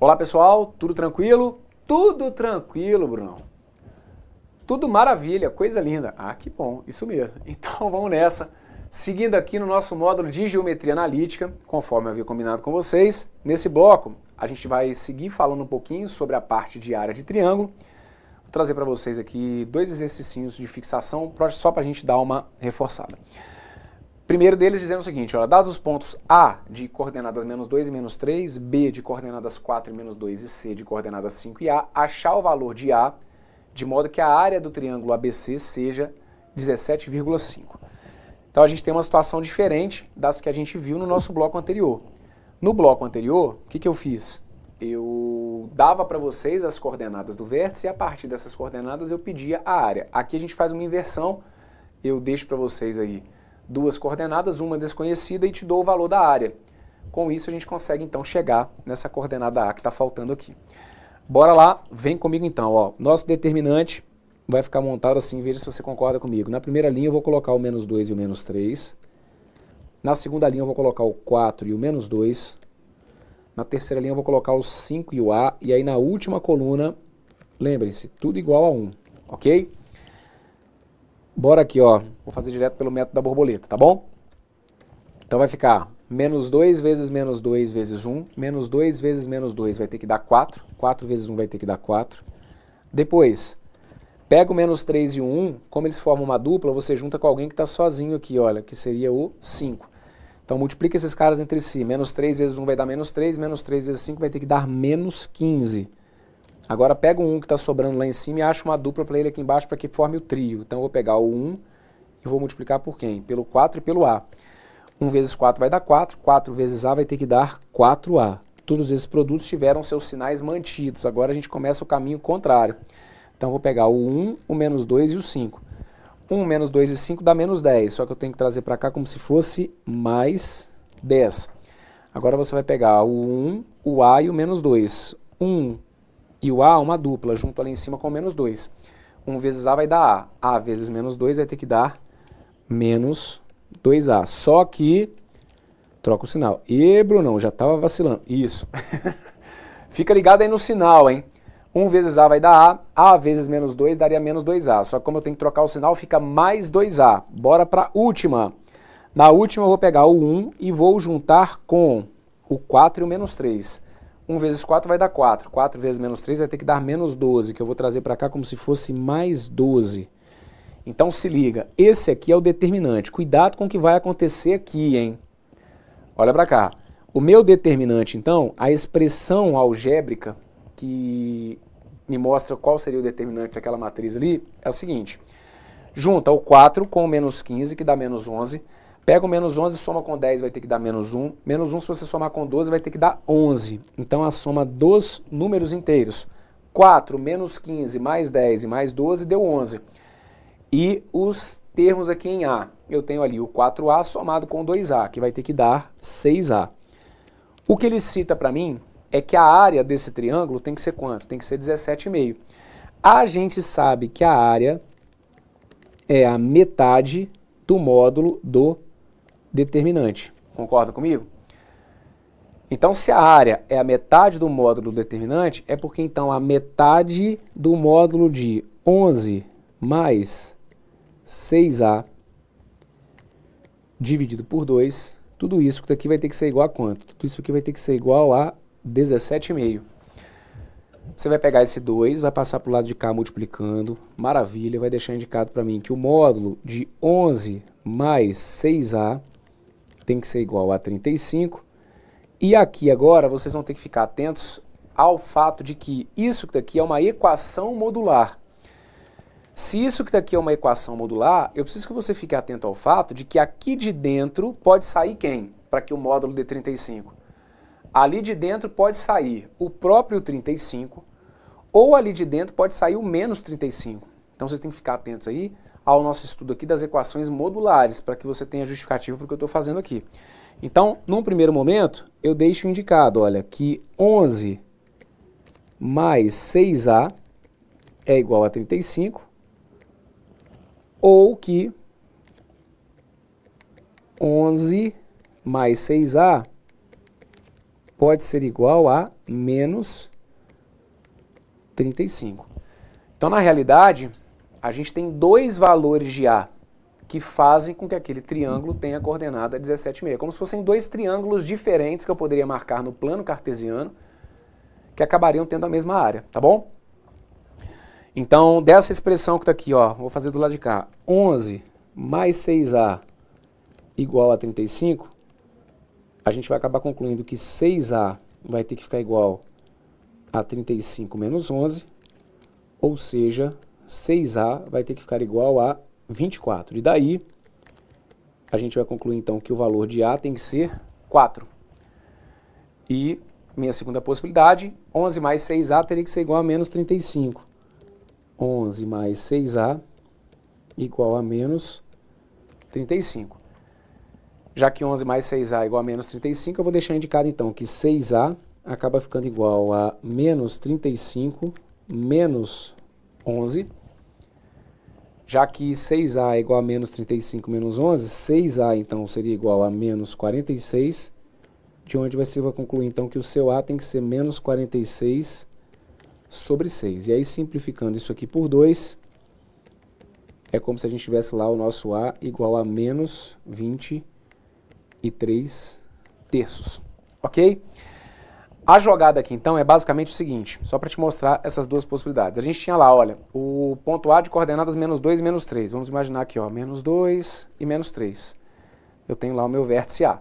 Olá pessoal, tudo tranquilo? Tudo tranquilo, Brunão. Tudo maravilha, coisa linda. Ah, que bom, isso mesmo. Então vamos nessa. Seguindo aqui no nosso módulo de geometria analítica, conforme eu havia combinado com vocês, nesse bloco a gente vai seguir falando um pouquinho sobre a parte de área de triângulo. Vou trazer para vocês aqui dois exercícios de fixação, só para a gente dar uma reforçada. Primeiro deles dizendo o seguinte, olha, dados os pontos A de coordenadas menos 2 e menos 3, B de coordenadas 4 e menos 2 e C de coordenadas 5 e A, achar o valor de A de modo que a área do triângulo ABC seja 17,5. Então a gente tem uma situação diferente das que a gente viu no nosso bloco anterior. No bloco anterior, o que eu fiz? Eu dava para vocês as coordenadas do vértice e a partir dessas coordenadas eu pedia a área. Aqui a gente faz uma inversão, eu deixo para vocês aí duas coordenadas, uma desconhecida e te dou o valor da área. Com isso a gente consegue então chegar nessa coordenada A que está faltando aqui. Bora lá, vem comigo então. Ó. Nosso determinante vai ficar montado assim, veja se você concorda comigo. Na primeira linha eu vou colocar o menos 2 e o menos 3. Na segunda linha eu vou colocar o 4 e o menos 2. Na terceira linha eu vou colocar o 5 e o A. E aí na última coluna, lembrem-se, tudo igual a 1, ok? Bora aqui, ó. Vou fazer direto pelo método da borboleta, tá bom? Então vai ficar menos 2 vezes menos 2 vezes 1. Menos 2 vezes menos 2 vai ter que dar 4. 4 vezes 1 vai ter que dar 4. Depois, pega o menos 3 e o 1. Como eles formam uma dupla, você junta com alguém que está sozinho aqui, olha, que seria o 5. Então multiplica esses caras entre si. Menos 3 vezes 1 vai dar menos 3. Menos 3 vezes 5 vai ter que dar menos 15. Agora pega o 1 que está sobrando lá em cima e acha uma dupla para ele aqui embaixo para que forme o trio. Então eu vou pegar o 1 e vou multiplicar por quem? Pelo 4 e pelo A. 1 vezes 4 vai dar 4, 4 vezes A vai ter que dar 4A. Todos esses produtos tiveram seus sinais mantidos. Agora a gente começa o caminho contrário. Então eu vou pegar o 1, o menos 2 e o 5. 1 menos 2 e 5 dá menos 10, só que eu tenho que trazer para cá como se fosse mais 10. Agora você vai pegar o 1, o A e o menos 2. 1 e o A, uma dupla, junto ali em cima com o menos 2. 1 vezes A vai dar A. A vezes menos 2 vai ter que dar menos 2A. Só que, troca o sinal. E, Brunão, já estava vacilando. Isso. Fica ligado aí no sinal, hein? 1 vezes A vai dar A. A vezes menos 2 daria menos 2A. Só que como eu tenho que trocar o sinal, fica mais 2A. Bora para a última. Na última eu vou pegar o 1 e vou juntar com o 4 e o menos 3. 1 vezes 4 vai dar 4. 4 vezes menos 3 vai ter que dar menos 12, que eu vou trazer para cá como se fosse mais 12. Então se liga, esse aqui é o determinante. Cuidado com o que vai acontecer aqui, hein? Olha para cá. O meu determinante, então, a expressão algébrica que me mostra qual seria o determinante daquela matriz ali, é o seguinte. Junta o 4 com o menos 15, que dá menos 11. Pega o menos 11 e soma com 10, vai ter que dar menos 1. Menos 1, se você somar com 12, vai ter que dar 11. Então, a soma dos números inteiros. 4 menos 15 mais 10 e mais 12 deu 11. E os termos aqui em A. Eu tenho ali o 4A somado com 2A, que vai ter que dar 6A. O que ele cita para mim é que a área desse triângulo tem que ser quanto? Tem que ser 17,5. A gente sabe que a área é a metade do módulo do determinante. Concorda comigo? Então, se a área é a metade do módulo do determinante, é porque então a metade do módulo de 11 mais 6A dividido por 2, tudo isso aqui vai ter que ser igual a quanto? Tudo isso aqui vai ter que ser igual a 17,5. Você vai pegar esse 2, vai passar para o lado de cá multiplicando, maravilha, vai deixar indicado para mim que o módulo de 11 mais 6A tem que ser igual a 35. E aqui agora vocês vão ter que ficar atentos ao fato de que isso daqui é uma equação modular. Se isso daqui é uma equação modular, eu preciso que você fique atento ao fato de que aqui de dentro pode sair quem? Para que o módulo dê 35. Ali de dentro pode sair o próprio 35, ou ali de dentro pode sair o menos 35. Então vocês têm que ficar atentos aí ao nosso estudo aqui das equações modulares, para que você tenha justificativa para o que eu estou fazendo aqui. Então, num primeiro momento, eu deixo indicado, olha, que 11 mais 6A é igual a 35, ou que 11 mais 6A pode ser igual a menos 35. Então, na realidade, a gente tem dois valores de A que fazem com que aquele triângulo tenha a coordenada 17,5. Como se fossem dois triângulos diferentes que eu poderia marcar no plano cartesiano, que acabariam tendo a mesma área, tá bom? Então, dessa expressão que está aqui, ó, vou fazer do lado de cá, 11 mais 6A igual a 35, a gente vai acabar concluindo que 6A vai ter que ficar igual a 35 menos 11, ou seja, 6A vai ter que ficar igual a 24. E daí, a gente vai concluir então que o valor de A tem que ser 4. E minha segunda possibilidade, 11 mais 6A teria que ser igual a menos 35. 11 mais 6A igual a menos 35. Já que 11 mais 6A é igual a menos 35, eu vou deixar indicado então que 6A acaba ficando igual a menos 35 menos 11. Já que 6A é igual a menos 35 menos 11, 6A então seria igual a menos 46, de onde você vai concluir então que o seu A tem que ser menos 46 sobre 6. E aí, simplificando isso aqui por 2, é como se a gente tivesse lá o nosso A igual a menos 23 terços. Ok? A jogada aqui, então, é basicamente o seguinte, só para te mostrar essas duas possibilidades. A gente tinha lá, olha, o ponto A de coordenadas menos 2 e menos 3. Vamos imaginar aqui, ó, menos 2 e menos 3. Eu tenho lá o meu vértice A.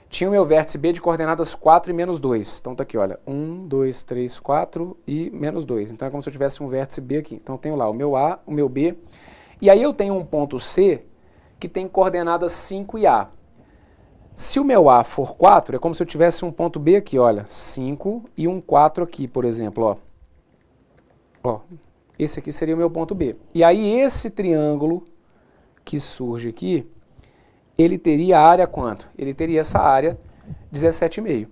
Tinha o meu vértice B de coordenadas 4 e menos 2. Então tá aqui, olha, 1, 2, 3, 4 e menos 2. Então é como se eu tivesse um vértice B aqui. Então eu tenho lá o meu A, o meu B. E aí eu tenho um ponto C que tem coordenadas 5 e A. Se o meu A for 4, é como se eu tivesse um ponto B aqui, olha, 5 e um 4 aqui, por exemplo, ó. Ó, esse aqui seria o meu ponto B. E aí esse triângulo que surge aqui, ele teria área quanto? Ele teria essa área 17,5.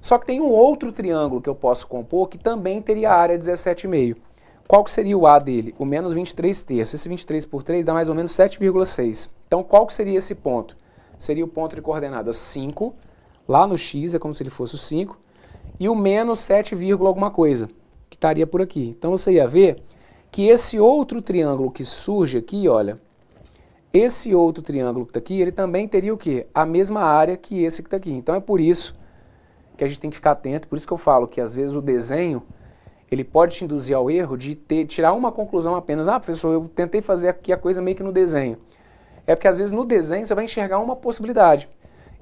Só que tem um outro triângulo que eu posso compor que também teria área 17,5. Qual que seria o A dele? O menos 23 terços. Esse 23 por 3 dá mais ou menos 7,6. Então qual que seria esse ponto? Seria o ponto de coordenadas 5, lá no x, é como se ele fosse o 5, e o menos 7, alguma coisa, que estaria por aqui. Então você ia ver que esse outro triângulo que surge aqui, olha, esse outro triângulo que está aqui, ele também teria o quê? A mesma área que esse que está aqui. Então é por isso que a gente tem que ficar atento, por isso que eu falo que às vezes o desenho, ele pode te induzir ao erro de tirar uma conclusão apenas. Ah, professor, eu tentei fazer aqui a coisa meio que no desenho. É porque às vezes no desenho você vai enxergar uma possibilidade.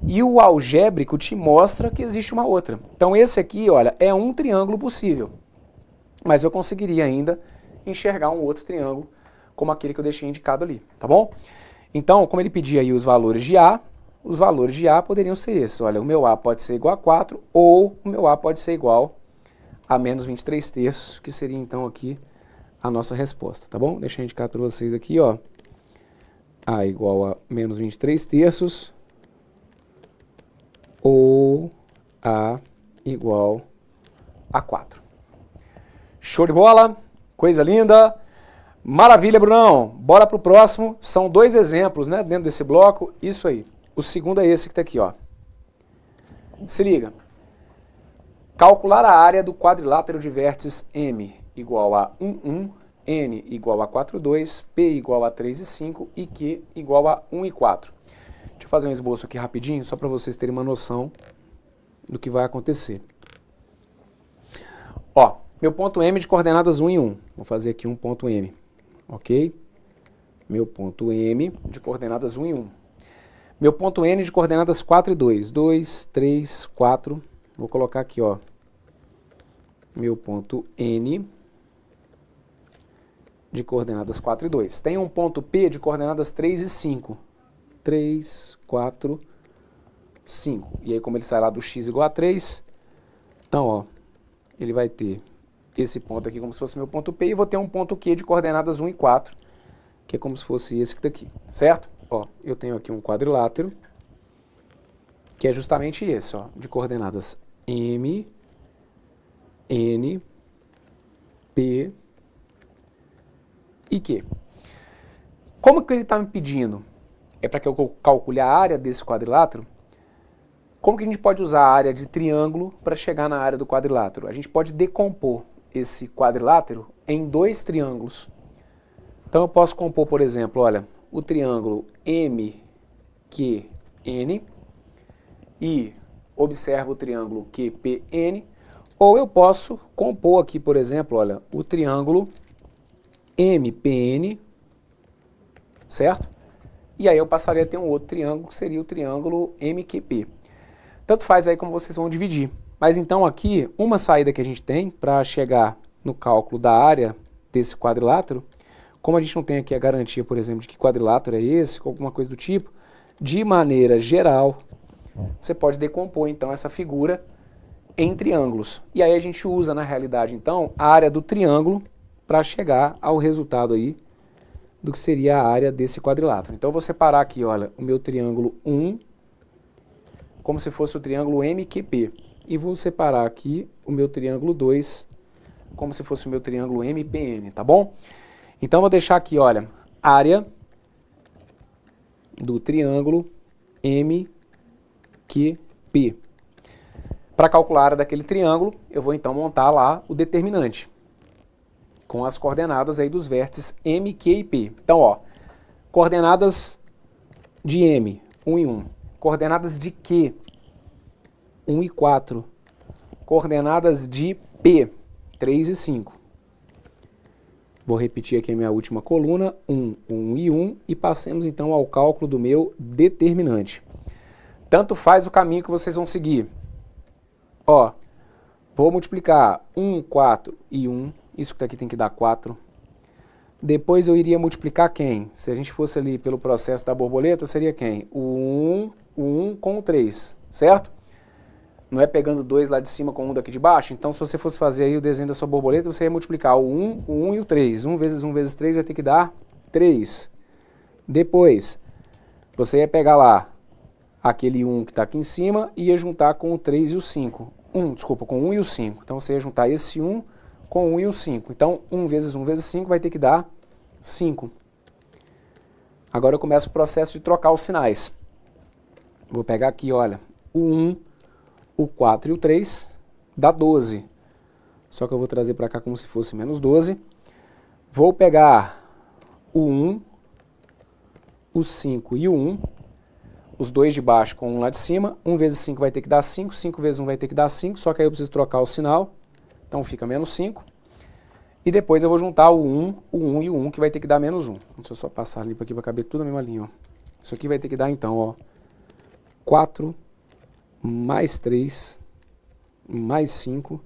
E o algébrico te mostra que existe uma outra. Então esse aqui, olha, é um triângulo possível. Mas eu conseguiria ainda enxergar um outro triângulo, como aquele que eu deixei indicado ali, tá bom? Então, como ele pedia aí os valores de A, os valores de A poderiam ser esses. Olha, o meu A pode ser igual a 4, ou o meu A pode ser igual a menos 23 terços, que seria então aqui a nossa resposta, tá bom? Deixa eu indicar para vocês aqui, ó. A igual a menos 23 terços ou A igual a 4. Show de bola? Coisa linda? Maravilha, Brunão! Bora pro próximo. São dois exemplos, né, dentro desse bloco. Isso aí. O segundo é esse que tá aqui, ó. Se liga. Calcular a área do quadrilátero de vértices M igual a 1, 1, N igual a 4, 2, P igual a 3 e 5 e Q igual a 1 e 4. Deixa eu fazer um esboço aqui rapidinho, só para vocês terem uma noção do que vai acontecer. Ó, meu ponto M de coordenadas 1 e 1. Vou fazer aqui um ponto M, ok? Meu ponto M de coordenadas 1 e 1. Meu ponto N de coordenadas 4 e 2. 2, 3, 4. Vou colocar aqui, ó. Meu ponto N de coordenadas 4 e 2. Tem um ponto P de coordenadas 3 e 5. 3, 4, 5. E aí, como ele sai lá do x igual a 3, então, ó, ele vai ter esse ponto aqui como se fosse meu ponto P, e vou ter um ponto Q de coordenadas 1 e 4, que é como se fosse esse que tá aqui, certo? Ó, eu tenho aqui um quadrilátero, que é justamente esse, ó, de coordenadas M, N, P e Q. Como que ele está me pedindo? É para que eu calcule a área desse quadrilátero? Como que a gente pode usar a área de triângulo para chegar na área do quadrilátero? A gente pode decompor esse quadrilátero em dois triângulos. Então eu posso compor, por exemplo, olha, o triângulo MQN e observa o triângulo QPN, ou eu posso compor aqui, por exemplo, olha, o triângulo MPN, certo? E aí eu passaria a ter um outro triângulo, que seria o triângulo MQP. Tanto faz aí como vocês vão dividir. Mas então aqui, uma saída que a gente tem para chegar no cálculo da área desse quadrilátero, como a gente não tem aqui a garantia, por exemplo, de que quadrilátero é esse, ou alguma coisa do tipo, de maneira geral, você pode decompor então essa figura em triângulos. E aí a gente usa na realidade então a área do triângulo para chegar ao resultado aí do que seria a área desse quadrilátero. Então eu vou separar aqui, olha, o meu triângulo 1 como se fosse o triângulo MQP. E vou separar aqui o meu triângulo 2 como se fosse o meu triângulo MPN, tá bom? Então vou deixar aqui, olha, área do triângulo MQP. Para calcular a área daquele triângulo, eu vou então montar lá o determinante com as coordenadas aí dos vértices M, Q e P. Então, ó, coordenadas de M, 1 e 1. Coordenadas de Q, 1 e 4. Coordenadas de P, 3 e 5. Vou repetir aqui a minha última coluna, 1, 1 e 1, e passemos então ao cálculo do meu determinante. Tanto faz o caminho que vocês vão seguir. Ó, vou multiplicar 1, 4 e 1, isso que aqui tem que dar 4. Depois eu iria multiplicar quem? Se a gente fosse ali pelo processo da borboleta, seria quem? O 1 com o 3, certo? Não é pegando 2 lá de cima com 1 daqui de baixo? Então se você fosse fazer aí o desenho da sua borboleta, você ia multiplicar o 1 e o 3. 1 vezes 1 vezes 3 vai ter que dar 3. Depois, você ia pegar lá aquele 1 que está aqui em cima e ia juntar com o 3 e o 5. Com o 1 e o 5. Então você ia juntar esse 1 com o 1 e o 5. Então 1 vezes 1 vezes 5 vai ter que dar 5. Agora eu começo o processo de trocar os sinais. Vou pegar aqui, olha, o 1, o 4 e o 3 dá 12. Só que eu vou trazer para cá como se fosse menos 12. Vou pegar o 1, o 5 e o 1. Os dois de baixo com 1 lá de cima. 1 vezes 5 vai ter que dar 5. 5 vezes 1 vai ter que dar 5. Só que aí eu preciso trocar o sinal. Então fica menos 5. E depois eu vou juntar o 1 e o 1, que vai ter que dar menos 1. Deixa eu só passar ali para aqui para caber tudo na mesma linha. Ó. Isso aqui vai ter que dar então, ó, 4 mais 3 mais 5.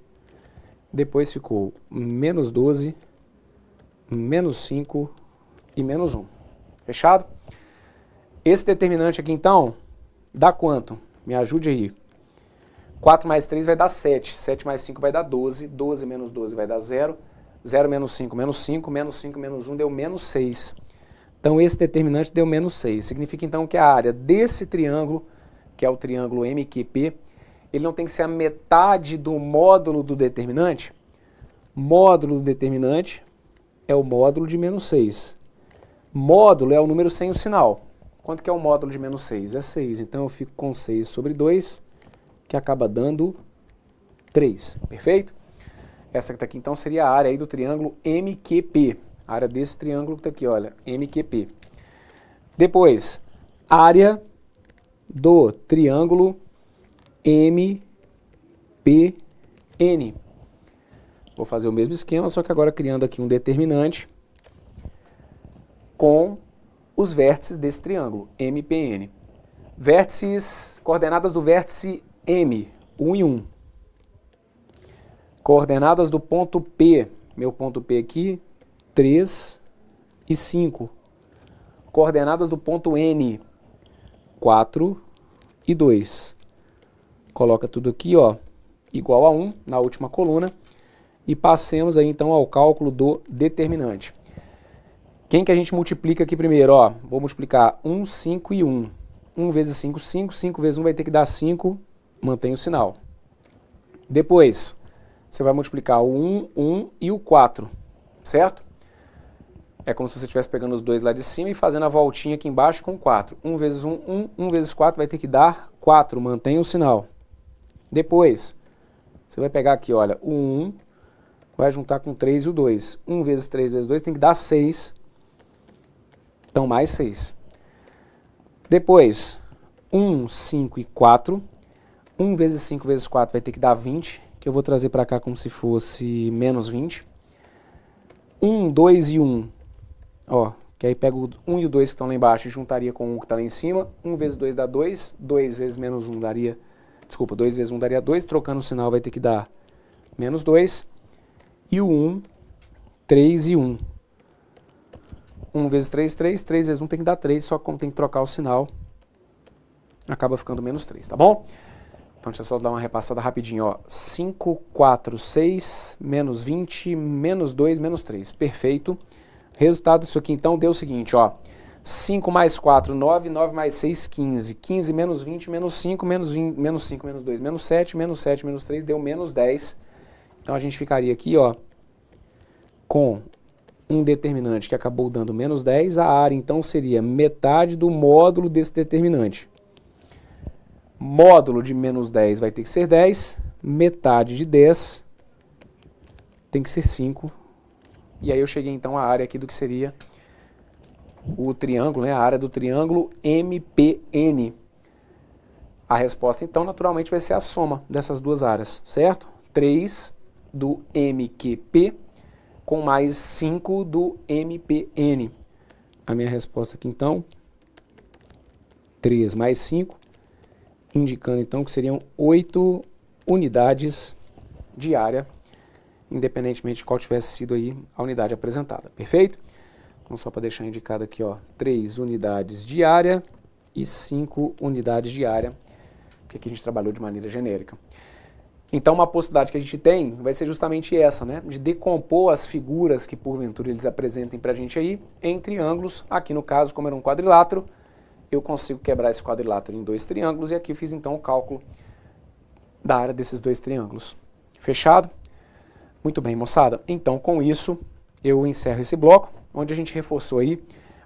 Depois ficou menos 12, menos 5 e menos 1. Fechado? Esse determinante aqui, então, dá quanto? Me ajude aí. 4 mais 3 vai dar 7. 7 mais 5 vai dar 12. 12 menos 12 vai dar 0. 0 menos 5, menos 5. Menos 5 menos 1 deu menos 6. Então, esse determinante deu menos 6. Significa, então, que a área desse triângulo, que é o triângulo MQP, ele não tem que ser a metade do módulo do determinante. Módulo do determinante é o módulo de menos 6. Módulo é o número sem o sinal. Quanto que é o módulo de menos 6? É 6. Então eu fico com 6 sobre 2, que acaba dando 3. Perfeito? Essa que está aqui então seria a área aí do triângulo MQP. A área desse triângulo que está aqui, olha, MQP. Depois, área do triângulo MPN. Vou fazer o mesmo esquema, só que agora criando aqui um determinante com os vértices desse triângulo, MPN. Vértices, coordenadas do vértice M, 1 e 1. Coordenadas do ponto P, meu ponto P aqui, 3 e 5. Coordenadas do ponto N, 4 e 2. Coloca tudo aqui, ó, igual a 1 na última coluna. E passemos aí então ao cálculo do determinante. Quem que a gente multiplica aqui primeiro? Ó, vou multiplicar 1, 5 e 1. 1 vezes 5, 5. 5 vezes 1 vai ter que dar 5. Mantém o sinal. Depois, você vai multiplicar o 1, 1 e o 4. Certo? É como se você estivesse pegando os dois lá de cima e fazendo a voltinha aqui embaixo com 4. 1 vezes 1, 1. 1 vezes 4 vai ter que dar 4, mantém o sinal. Depois, você vai pegar aqui, olha, o 1, vai juntar com o 3 e o 2. 1 vezes 3 vezes 2 tem que dar 6. Então, mais 6. Depois, 1, 5 e 4. 1 vezes 5 vezes 4 vai ter que dar 20, que eu vou trazer para cá como se fosse menos 20. 1, 2 e 1, ó, que aí pega o 1 e o 2 que estão lá embaixo e juntaria com o 1 que está lá em cima. 1 vezes 2 dá 2, 2 vezes menos 1 daria, desculpa, 2 vezes 1 daria 2, trocando o sinal vai ter que dar menos 2. E o 1, 3 e 1. 1 vezes 3, 3, 3 vezes 1 tem que dar 3, só que como tem que trocar o sinal, acaba ficando menos 3, tá bom? Então deixa eu só dar uma repassada rapidinho, ó. 5, 4, 6, menos 20, menos 2, menos 3. Perfeito. Resultado disso aqui, então, deu o seguinte, ó. 5 mais 4, 9, 9 mais 6, 15. 15 menos 20, menos 5, menos 20, menos 5, menos 2, menos 7, menos 7, menos 3, deu menos 10. Então a gente ficaria aqui, ó, com um determinante que acabou dando menos 10. A área, então, seria metade do módulo desse determinante. Módulo de menos 10 vai ter que ser 10, metade de 10 tem que ser 5. E aí eu cheguei então à área aqui do que seria o triângulo, né? A área do triângulo MPN. A resposta então naturalmente vai ser a soma dessas duas áreas, certo? 3 do MQP com mais 5 do MPN. A minha resposta aqui então, 3 mais 5, indicando então que seriam 8 unidades de área, independentemente de qual tivesse sido aí a unidade apresentada, perfeito? Então só para deixar indicado aqui, ó, 3 unidades de área e 5 unidades de área, porque aqui a gente trabalhou de maneira genérica. Então uma possibilidade que a gente tem vai ser justamente essa, né, de decompor as figuras que porventura eles apresentem para a gente aí em triângulos. Aqui no caso, como era um quadrilátero, eu consigo quebrar esse quadrilátero em 2 triângulos e aqui eu fiz então o cálculo da área desses 2 triângulos. Fechado? Muito bem, moçada. Então com isso eu encerro esse bloco, onde a gente reforçou aí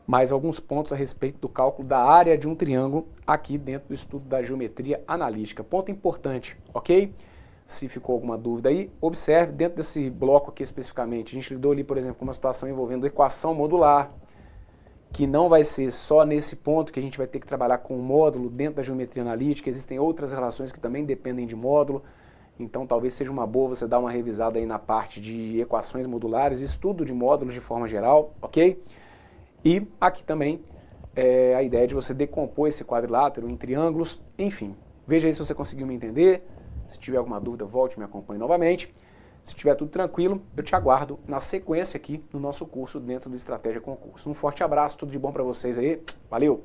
mais alguns pontos a respeito do cálculo da área de um triângulo aqui dentro do estudo da geometria analítica. Ponto importante, ok? Se ficou alguma dúvida aí, observe dentro desse bloco aqui especificamente. A gente lidou ali, por exemplo, com uma situação envolvendo equação modular, que não vai ser só nesse ponto que a gente vai ter que trabalhar com o módulo dentro da geometria analítica. Existem outras relações que também dependem de módulo, então talvez seja uma boa você dar uma revisada aí na parte de equações modulares, estudo de módulos de forma geral, ok? E aqui também a ideia de você decompor esse quadrilátero em triângulos, enfim. Veja aí se você conseguiu me entender. Se tiver alguma dúvida, volte e me acompanhe novamente. Se tiver tudo tranquilo, eu te aguardo na sequência aqui no nosso curso dentro do Estratégia Concurso. Um forte abraço, tudo de bom para vocês aí. Valeu!